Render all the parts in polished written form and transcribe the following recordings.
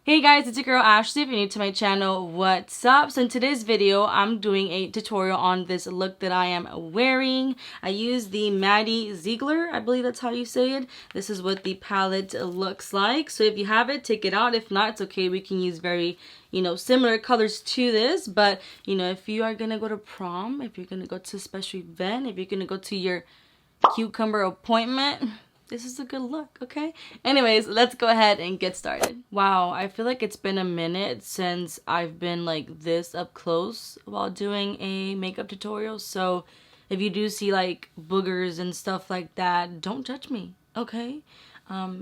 Hey guys, it's your girl Ashley. If you're new to my channel, what's up? So in today's video, I'm doing a tutorial on this look that I am wearing. I use the Maddie Ziegler, I believe that's how you say it. This is what the palette looks like. So if you have it, take it out. If not, it's okay. We can use very, similar colors to this. But, if you are going to go to prom, if you're going to go to a special event, if you're going to go to your cucumber appointment, this is a good look, okay? Anyways, let's go ahead and get started. Wow, I feel like it's been a minute since I've been like this up close while doing a makeup tutorial. So if you do see like boogers and stuff like that, don't judge me, okay?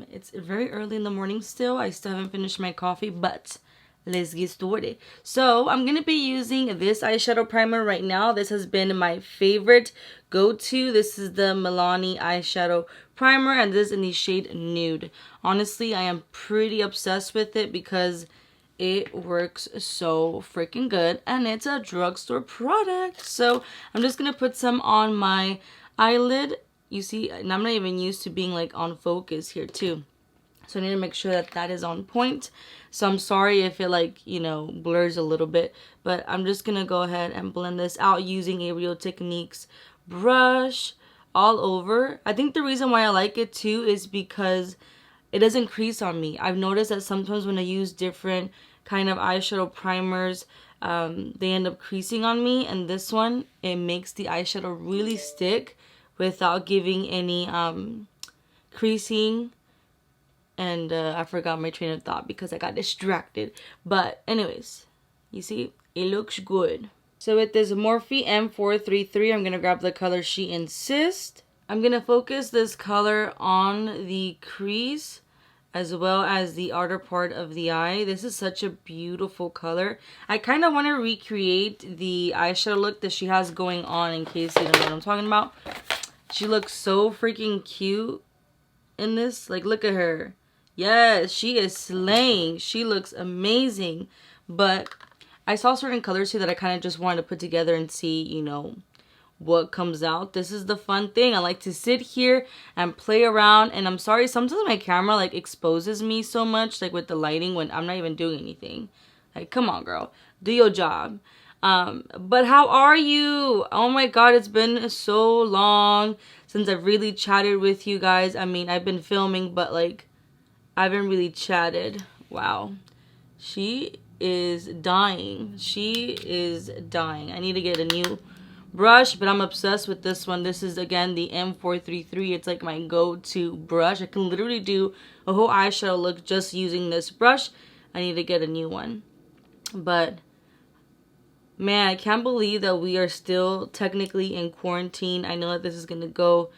It's very early in the morning still. I still haven't finished my coffee, but let's get started. So I'm gonna be using this eyeshadow primer right now. This has been my favorite go-to. This is the Milani eyeshadow primer, and this is in the shade Nude. Honestly, I am pretty obsessed with it because it works so freaking good, and it's a drugstore product. So I'm just gonna put some on my eyelid. You see, and I'm not even used to being like on focus here too. So I need to make sure that that is on point. So I'm sorry if it like, blurs a little bit. But I'm just going to go ahead and blend this out using a Real Techniques brush all over. I think the reason why I like it too is because it doesn't crease on me. I've noticed that sometimes when I use different kind of eyeshadow primers, they end up creasing on me. And this one, it makes the eyeshadow really stick without giving any creasing. And I forgot my train of thought because I got distracted. But anyways, you see, it looks good. So with this Morphe M433, I'm going to grab the color She Insists. I'm going to focus this color on the crease as well as the outer part of the eye. This is such a beautiful color. I kind of want to recreate the eyeshadow look that she has going on, in case you don't know what I'm talking about. She looks so freaking cute in this. Like, look at her. Yes, she is slaying. She looks amazing. But I saw certain colors here that I kind of just wanted to put together and see, what comes out. This is the fun thing. I like to sit here and play around. And I'm sorry, sometimes my camera like exposes me so much, like with the lighting, when I'm not even doing anything. Like, come on, girl. Do your job. But how are you? Oh my god, it's been so long since I've really chatted with you guys. I mean, I've been filming, but like, I haven't really chatted. Wow. She is dying. She is dying. I need to get a new brush, but I'm obsessed with this one. This is, again, the M433. It's like my go-to brush. I can literally do a whole eyeshadow look just using this brush. I need to get a new one. But man, I can't believe that we are still technically in quarantine. I know that this is going to go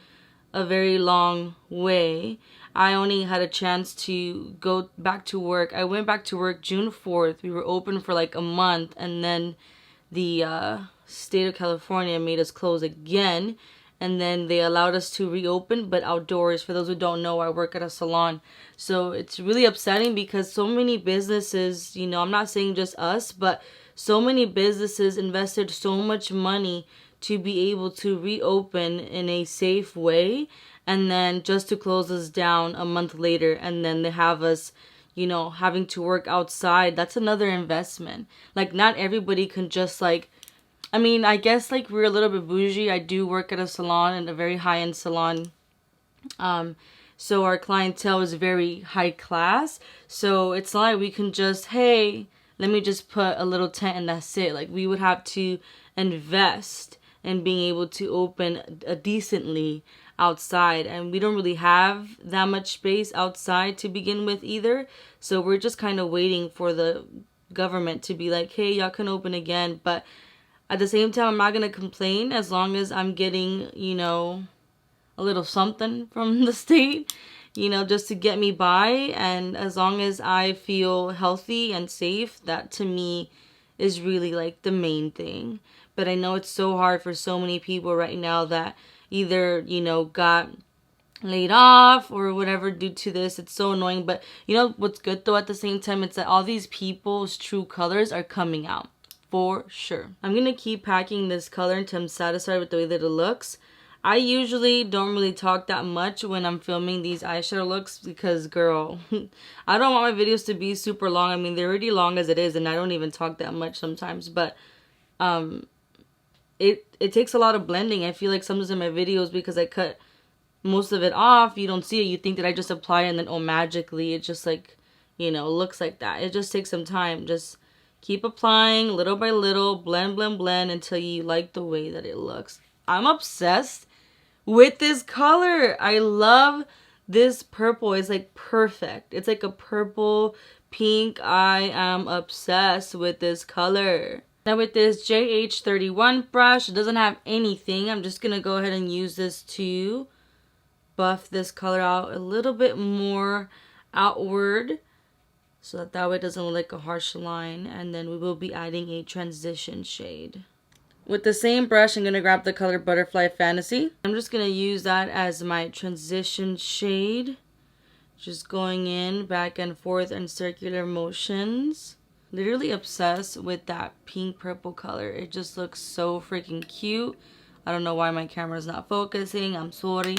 a very long way. I only had a chance to go back to work. I went back to work June 4th. We were open for like a month, and then the state of California made us close again, and then they allowed us to reopen, but outdoors. For those who don't know, I work at a salon, so it's really upsetting because so many businesses, I'm not saying just us, but so many businesses invested so much money to be able to reopen in a safe way, and then just to close us down a month later, and then they have us, having to work outside. That's another investment. Like, not everybody can just like, I mean, I guess like we're a little bit bougie. I do work at a salon, and a very high-end salon. So our clientele is very high class. So it's not like we can just, hey, let me just put a little tent and that's it. Like, we would have to invest in being able to open decently outside, and we don't really have that much space outside to begin with either. So we're just kind of waiting for the government to be like, hey, y'all can open again. But at the same time, I'm not gonna complain as long as I'm getting, a little something from the state, just to get me by. And as long as I feel healthy and safe, that to me is really like the main thing. But I know it's so hard for so many people right now that either, got laid off or whatever due to this. It's so annoying. But what's good though at the same time, it's that all these people's true colors are coming out for sure. I'm going to keep packing this color until I'm satisfied with the way that it looks. I usually don't really talk that much when I'm filming these eyeshadow looks because, girl, I don't want my videos to be super long. I mean, they're already long as it is, and I don't even talk that much sometimes. But it takes a lot of blending. I feel like sometimes in my videos, because I cut most of it off, you don't see it. You think that I just apply it and then, oh, magically it just like, you know, looks like that. It just takes some time. Just keep applying little by little, blend, blend, blend until you like the way that it looks. I'm obsessed with this color. I love this purple. It's like perfect. It's like a purple pink. I am obsessed with this color. Now with this JH31 brush, it doesn't have anything. I'm just going to go ahead and use this to buff this color out a little bit more outward, so that way it doesn't look like a harsh line. And then we will be adding a transition shade. With the same brush, I'm going to grab the color Butterfly Fantasy. I'm just going to use that as my transition shade. Just going in back and forth in circular motions. Literally obsessed with that pink purple color. It just looks so freaking cute. I don't know why my camera's not focusing. I'm sorry.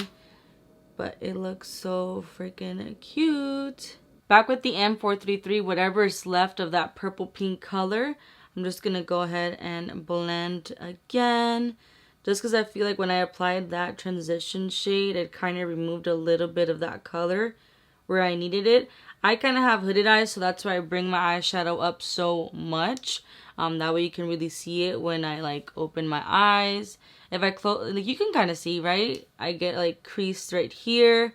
But it looks so freaking cute. Back with the M433, whatever is left of that purple pink color, I'm just going to go ahead and blend again. Just because I feel like when I applied that transition shade, it kind of removed a little bit of that color where I needed it. I kind of have hooded eyes, so that's why I bring my eyeshadow up so much. That way you can really see it when I like open my eyes. If I close, like you can kind of see, right? I get like creased right here.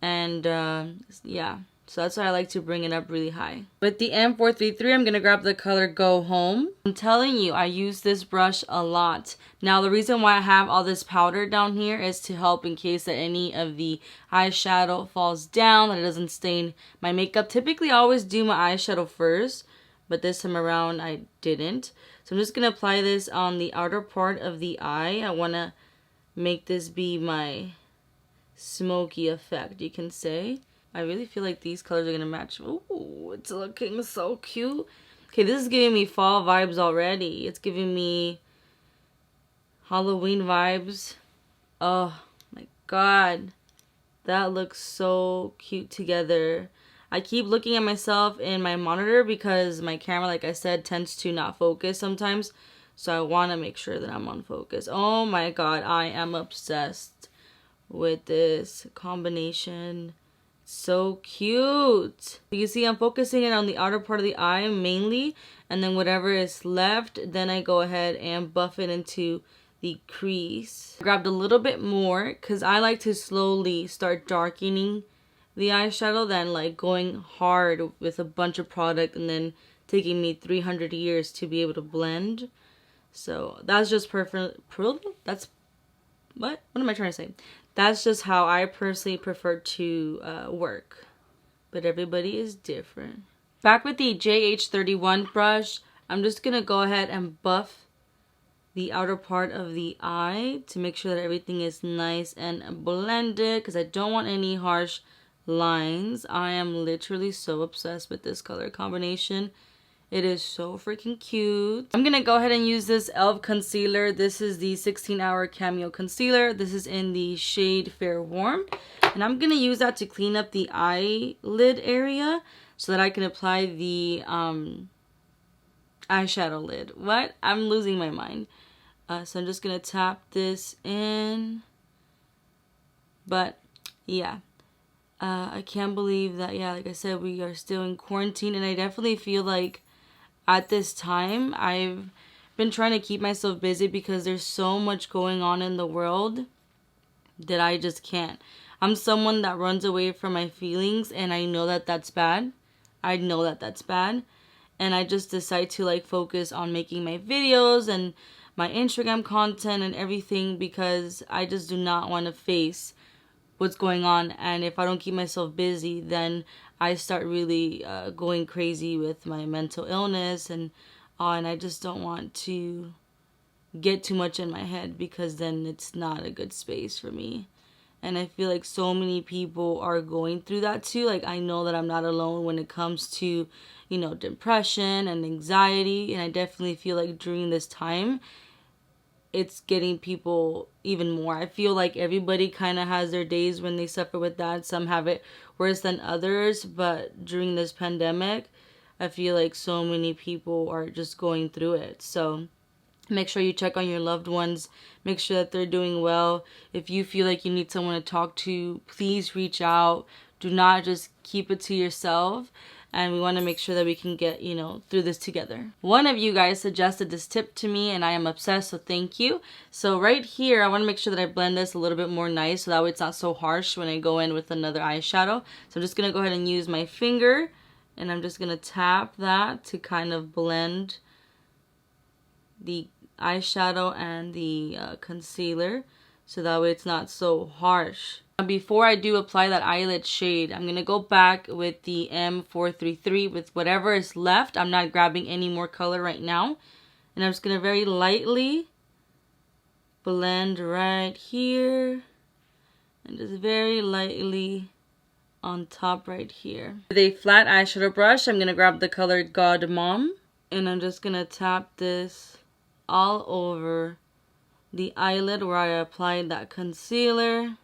And yeah, so that's why I like to bring it up really high. With the M433, I'm going to grab the color Go Home. I'm telling you, I use this brush a lot. Now, the reason why I have all this powder down here is to help in case that any of the eyeshadow falls down, that it doesn't stain my makeup. Typically, I always do my eyeshadow first, but this time around, I didn't. So I'm just going to apply this on the outer part of the eye. I want to make this be my smoky effect, you can say. I really feel like these colors are going to match. Ooh, it's looking so cute. Okay, this is giving me fall vibes already. It's giving me Halloween vibes. Oh my god. That looks so cute together. I keep looking at myself in my monitor because my camera, like I said, tends to not focus sometimes. So I want to make sure that I'm on focus. Oh my god, I am obsessed with this combination. So cute. You see, I'm focusing it on the outer part of the eye mainly, and then whatever is left, then I go ahead and buff it into the crease. Grabbed a little bit more because I like to slowly start darkening the eyeshadow than like going hard with a bunch of product and then taking me 300 years to be able to blend. So that's just perfect. That's what am I trying to say? That's just how I personally prefer to work. But everybody is different. Back with the JH31 brush, I'm just going to go ahead and buff the outer part of the eye to make sure that everything is nice and blended because I don't want any harsh lines. I am literally so obsessed with this color combination. It is so freaking cute. I'm going to go ahead and use this e.l.f. concealer. This is the 16-hour Cameo Concealer. This is in the shade Fair Warm. And I'm going to use that to clean up the eyelid area so that I can apply the eyeshadow lid. What? I'm losing my mind. So I'm just going to tap this in. But yeah. I can't believe that, yeah, like I said, we are still in quarantine. And I definitely feel like at this time, I've been trying to keep myself busy because there's so much going on in the world that I just can't. I'm someone that runs away from my feelings, and I know that that's bad. I know that that's bad. And I just decide to like focus on making my videos and my Instagram content and everything because I just do not want to face what's going on. And if I don't keep myself busy, then I start really going crazy with my mental illness, and I just don't want to get too much in my head because then it's not a good space for me. And I feel like so many people are going through that too. Like I know that I'm not alone when it comes to, you know, depression and anxiety. And I definitely feel like during this time, it's getting people even more. I feel like everybody kind of has their days when they suffer with that. Some have it worse than others, but during this pandemic, I feel like so many people are just going through it. So make sure you check on your loved ones. Make sure that they're doing well. If you feel like you need someone to talk to, please reach out. Do not just keep it to yourself. And we want to make sure that we can get, you know, through this together. One of you guys suggested this tip to me and I am obsessed, so thank you. So right here, I want to make sure that I blend this a little bit more nice so that way it's not so harsh when I go in with another eyeshadow. So I'm just going to go ahead and use my finger and I'm just going to tap that to kind of blend the eyeshadow and the concealer so that way it's not so harsh. Before I do apply that eyelid shade, I'm going to go back with the M433 with whatever is left. I'm not grabbing any more color right now. And I'm just going to very lightly blend right here. And just very lightly on top right here. With a flat eyeshadow brush, I'm going to grab the color God Mom. And I'm just going to tap this all over the eyelid where I applied that concealer.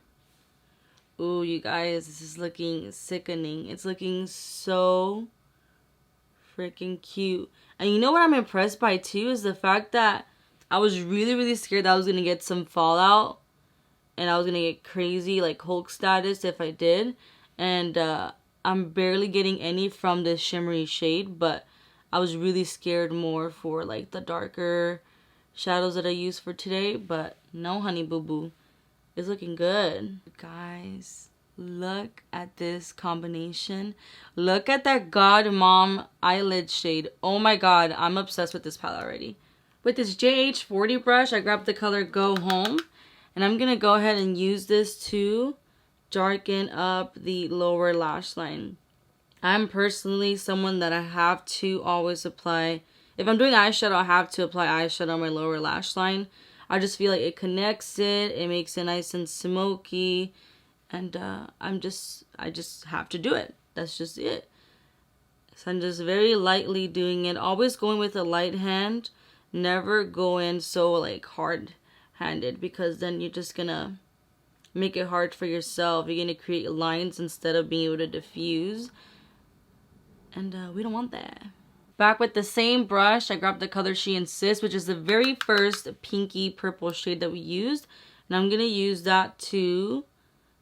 Ooh, you guys, this is looking sickening. It's looking so freaking cute. And you know what I'm impressed by too is the fact that I was really scared that I was going to get some fallout. And I was going to get crazy like Hulk status if I did. And I'm barely getting any from this shimmery shade. But I was really scared more for like the darker shadows that I use for today. But no, honey boo boo. It's looking good. Guys, look at this combination. Look at that God Mom eyelid shade. Oh my god, I'm obsessed with this palette already. With this JH40 brush, I grabbed the color Go Home. And I'm going to go ahead and use this to darken up the lower lash line. I'm personally someone that I have to always apply. If I'm doing eyeshadow, I have to apply eyeshadow on my lower lash line. I just feel like it connects it makes it nice and smoky, and I just have to do it. That's just it. So I'm just very lightly doing it, always going with a light hand, never going so like hard-handed because then you're just gonna make it hard for yourself. You're gonna create lines instead of being able to diffuse, and we don't want that. Back with the same brush, I grabbed the color She Insists, which is the very first pinky purple shade that we used. And I'm going to use that to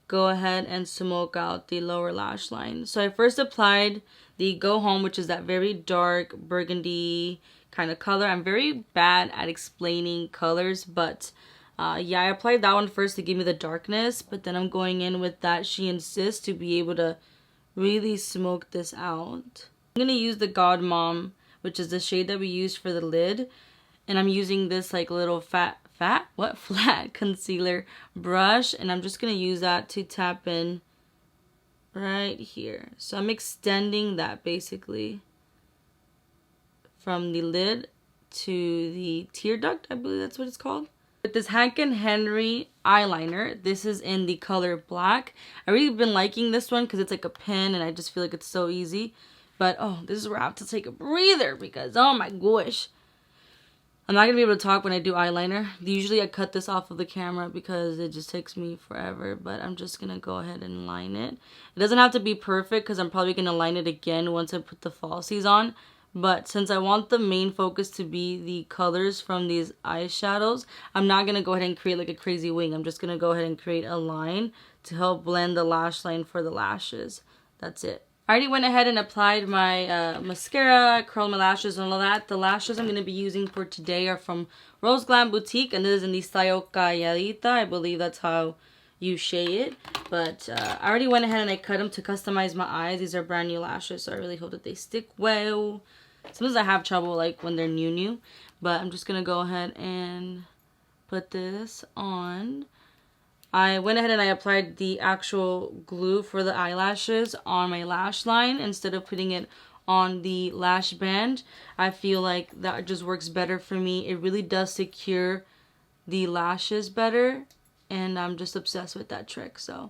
go ahead and smoke out the lower lash line. So I first applied the Go Home, which is that very dark burgundy kind of color. I'm very bad at explaining colors, but yeah, I applied that one first to give me the darkness. But then I'm going in with that She Insists to be able to really smoke this out. I'm going to use the God Mom, which is the shade that we used for the lid. And I'm using this like little flat concealer brush. And I'm just going to use that to tap in right here. So I'm extending that basically from the lid to the tear duct. I believe that's what it's called. With this Hank & Henry eyeliner, this is in the color black. I really been liking this one because it's like a pen and I just feel like it's so easy. But, oh, this is where I have to take a breather because, oh my gosh. I'm not going to be able to talk when I do eyeliner. Usually I cut this off of the camera because it just takes me forever. But I'm just going to go ahead and line it. It doesn't have to be perfect because I'm probably going to line it again once I put the falsies on. But since I want the main focus to be the colors from these eyeshadows, I'm not going to go ahead and create like a crazy wing. I'm just going to go ahead and create a line to help blend the lash line for the lashes. That's it. I already went ahead and applied my mascara, curled my lashes and all that. The lashes I'm going to be using for today are from Rose Glam Boutique. And this is in the style Calladita. I believe that's how you shade it. But I already went ahead and I cut them to customize my eyes. These are brand new lashes, so I really hope that they stick well. Sometimes I have trouble like when they're new. But I'm just going to go ahead and put this on. I went ahead and I applied the actual glue for the eyelashes on my lash line instead of putting it on the lash band. I feel like that just works better for me. It really does secure the lashes better, and I'm just obsessed with that trick. So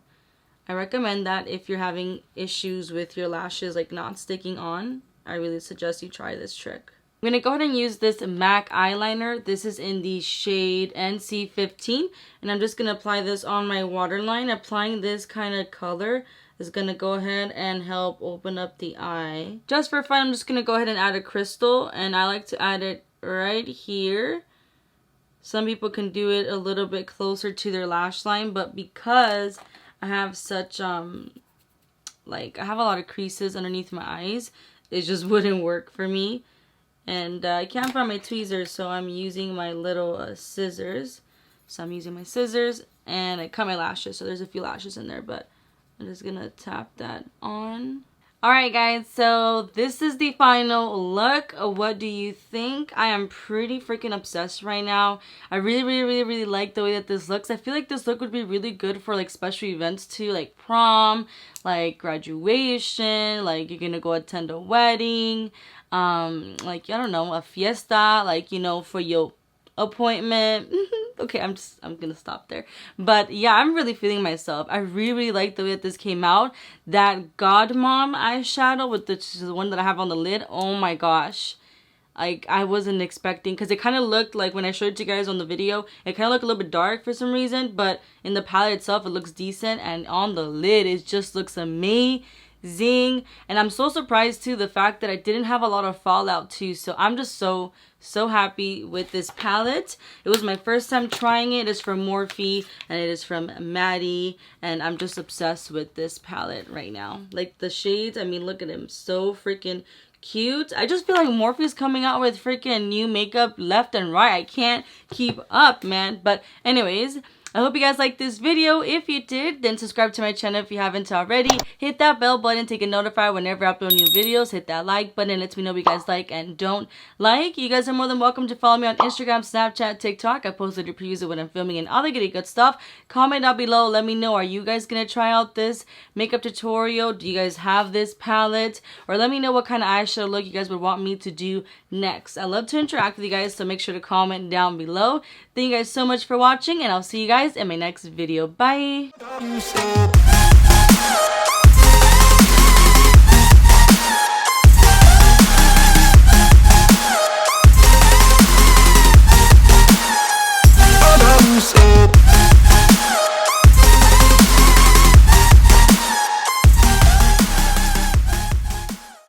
I recommend that if you're having issues with your lashes like not sticking on, I really suggest you try this trick. I'm going to go ahead and use this MAC eyeliner. This is in the shade NC15. And I'm just going to apply this on my waterline. Applying this kind of color is going to go ahead and help open up the eye. Just for fun, I'm just going to go ahead and add a crystal. And I like to add it right here. Some people can do it a little bit closer to their lash line. But because I have such, I have a lot of creases underneath my eyes, it just wouldn't work for me. And I can't find my tweezers, so I'm using my little scissors. So I'm using my scissors, and I cut my lashes. So there's a few lashes in there, but I'm just going to tap that on. Alright guys, so this is the final look. What do you think? I am pretty freaking obsessed right now. I really like the way that this looks. I feel like this look would be really good for like special events too, like prom, like graduation, like you're gonna go attend a wedding, like I don't know, a fiesta, like you know, for your appointment. Okay, I'm gonna stop there. But yeah, I'm really feeling myself. I really like the way that this came out. That Godmom eyeshadow with the one that I have on the lid, oh my gosh, like I wasn't expecting, because it kind of looked like when I showed it to you guys on the video, it kind of looked a little bit dark for some reason, but in the palette itself it looks decent, and on the lid it just looks amazing. And I'm so surprised too, the fact that I didn't have a lot of fallout too. So I'm just so happy with this palette. It was my first time trying it. It's from Morphe and it is from Maddie, and I'm just obsessed with this palette right now. Like the shades, I mean, look at them, so freaking cute. I just feel like Morphe is coming out with freaking new makeup left and right. I can't keep up, man. But anyways, I hope you guys liked this video. If you did, then subscribe to my channel if you haven't already. Hit that bell button to get notified whenever I upload new videos. Hit that like button. It lets me know what you guys like and don't like. You guys are more than welcome to follow me on Instagram, Snapchat, TikTok. I posted your previews of what I'm filming and all the good stuff. Comment down below. Let me know, are you guys going to try out this makeup tutorial? Do you guys have this palette? Or let me know what kind of eyeshadow look you guys would want me to do next. I love to interact with you guys, so make sure to comment down below. Thank you guys so much for watching, and I'll see you guys in my next video. Bye.